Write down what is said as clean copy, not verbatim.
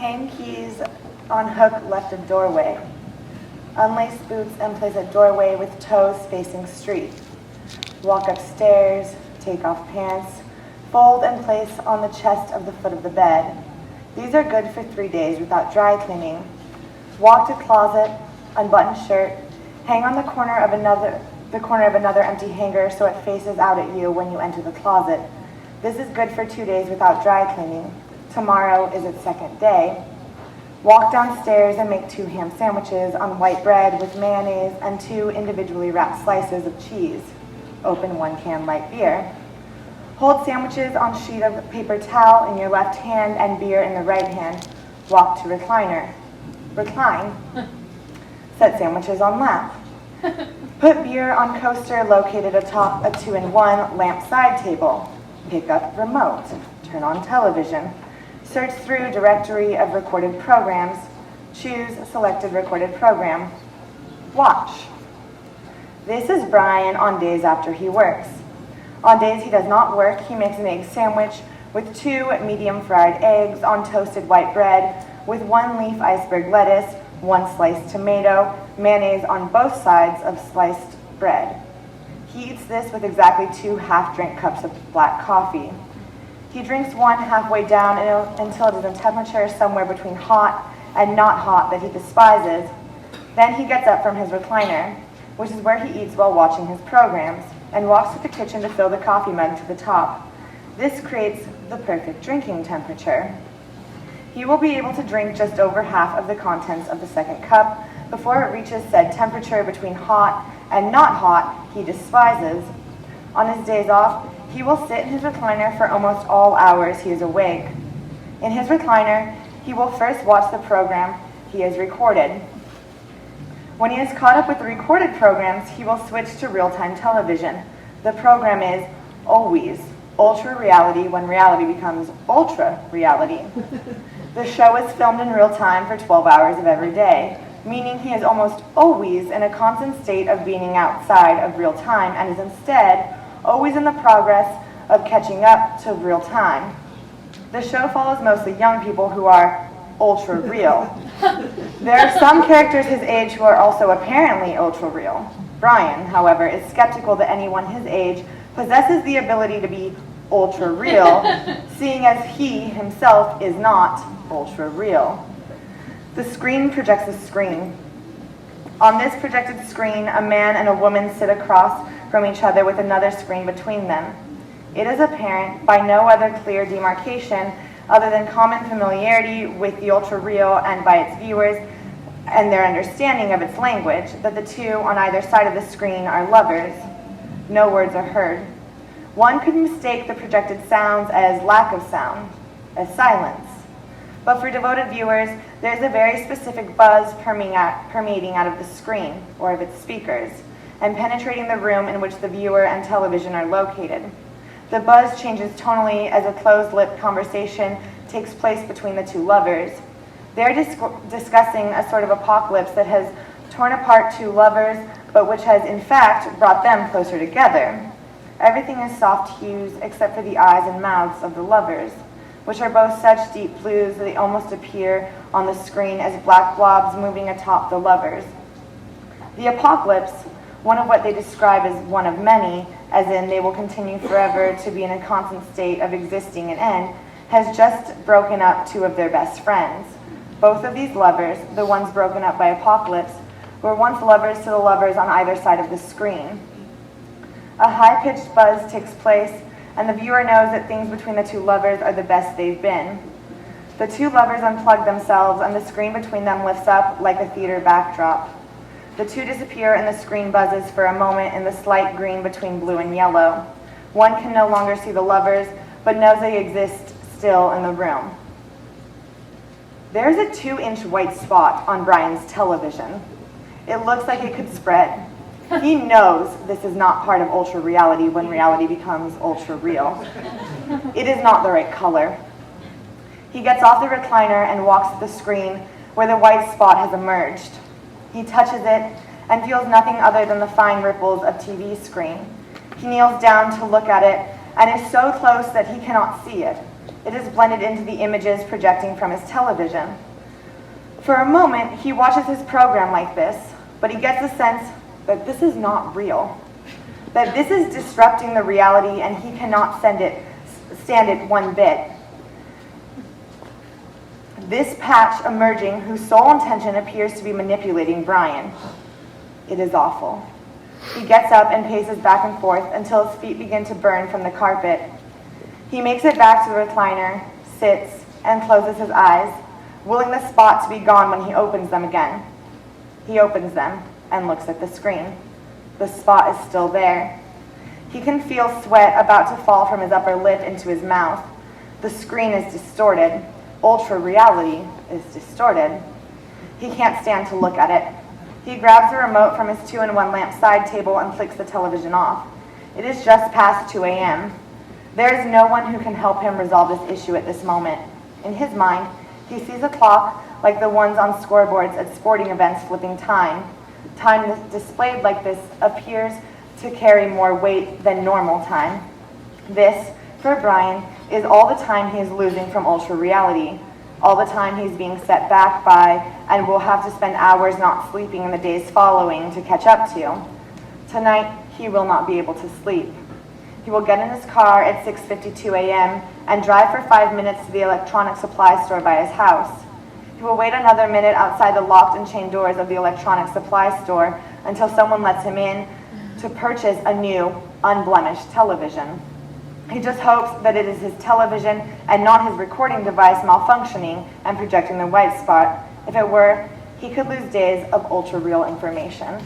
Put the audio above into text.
Hang keys on hook left of doorway. Unlace boots and place at doorway with toes facing street. Walk upstairs, take off pants, fold and place on the chest of the foot of the bed. These are good for 3 days without dry cleaning. Walk to closet, unbutton shirt, hang on the corner of another empty hanger so it faces out at you when you enter the closet. This is good for 2 days without dry cleaning. Tomorrow is its second day. Walk downstairs and make 2 ham sandwiches on white bread with mayonnaise and 2 individually wrapped slices of cheese. Open 1 can light beer. Hold sandwiches on sheet of paper towel in your left hand and beer in the right hand. Walk to recliner. Recline. Set sandwiches on lap. Put beer on coaster located atop a 2-in-1 lamp side table. Pick up remote. Turn on television. Search through directory of recorded programs. Choose selected recorded program. Watch. This is Brian on days after he works. On days he does not work, he makes an egg sandwich with 2 medium fried eggs on toasted white bread with 1 leaf iceberg lettuce, 1 sliced tomato, mayonnaise on both sides of sliced bread. He eats this with exactly 2 half-drink cups of black coffee. He drinks 1 halfway down until it is in temperature somewhere between hot and not hot that he despises. Then he gets up from his recliner, which is where he eats while watching his programs, and walks to the kitchen to fill the coffee mug to the top. This creates the perfect drinking temperature. He will be able to drink just over half of the contents of the second cup before it reaches said temperature between hot and not hot he despises. On his days off, he will sit in his recliner for almost all hours he is awake. In his recliner, he will first watch the program he has recorded. When he is caught up with the recorded programs, he will switch to real-time television. The program is always ultra reality when reality becomes ultra reality. The show is filmed in real time for 12 hours of every day, meaning he is almost always in a constant state of being outside of real time and is instead always in the progress of catching up to real time. The show follows mostly young people who are ultra real. There are some characters his age who are also apparently ultra real. Brian, however, is skeptical that anyone his age possesses the ability to be ultra real, seeing as he himself is not ultra real. The screen projects a screen. On this projected screen, a man and a woman sit across from each other with another screen between them. It is apparent, by no other clear demarcation other than common familiarity with the ultra-real and by its viewers and their understanding of its language, that the 2 on either side of the screen are lovers. No words are heard. One could mistake the projected sounds as lack of sound, as silence. But for devoted viewers, there's a very specific buzz permeating out of the screen, or of its speakers, and penetrating the room in which the viewer and television are located. The buzz changes tonally as a closed-lip conversation takes place between the 2 lovers. They're discussing a sort of apocalypse that has torn apart 2 lovers, but which has in fact brought them closer together. Everything is soft hues except for the eyes and mouths of the lovers, which are both such deep blues that they almost appear on the screen as black blobs moving atop the lovers. The apocalypse, one of what they describe as one of many, as in they will continue forever to be in a constant state of existing and end, has just broken up 2 of their best friends. Both of these lovers, the ones broken up by apocalypse, were once lovers to the lovers on either side of the screen. A high-pitched buzz takes place, and the viewer knows that things between the 2 lovers are the best they've been. The 2 lovers unplug themselves, and the screen between them lifts up like a theater backdrop. The 2 disappear, and the screen buzzes for a moment in the slight green between blue and yellow. One can no longer see the lovers, but knows they exist still in the room. There's a 2-inch white spot on Brian's television. It looks like it could spread. He knows this is not part of ultra reality when reality becomes ultra real. It is not the right color. He gets off the recliner and walks to the screen where the white spot has emerged. He touches it and feels nothing other than the fine ripples of TV screen. He kneels down to look at it and is so close that he cannot see it. It is blended into the images projecting from his television. For a moment, he watches his program like this, but he gets the sense that this is not real, that this is disrupting the reality and he cannot stand it one bit. This patch emerging whose sole intention appears to be manipulating Brian. It is awful. He gets up and paces back and forth until his feet begin to burn from the carpet. He makes it back to the recliner, sits, and closes his eyes, willing the spot to be gone when he opens them again. He opens them and looks at the screen. The spot is still there. He can feel sweat about to fall from his upper lip into his mouth. The screen is distorted. Ultra reality is distorted. He can't stand to look at it. He grabs the remote from his 2-in-1 lamp side table and flicks the television off. It is just past 2 a.m. There is no one who can help him resolve this issue at this moment. In his mind, he sees a clock like the ones on scoreboards at sporting events flipping time. Time that's displayed like this appears to carry more weight than normal time. This, for Brian, is all the time he is losing from ultra reality, all the time he's being set back by and will have to spend hours not sleeping in the days following to catch up to. Tonight, he will not be able to sleep. He will get in his car at 6:52 a.m. and drive for 5 minutes to the electronic supply store by his house. He will wait another minute outside the locked and chained doors of the electronic supply store until someone lets him in to purchase a new, unblemished television. He just hopes that it is his television and not his recording device malfunctioning and projecting the white spot. If it were, he could lose days of ultra-real information.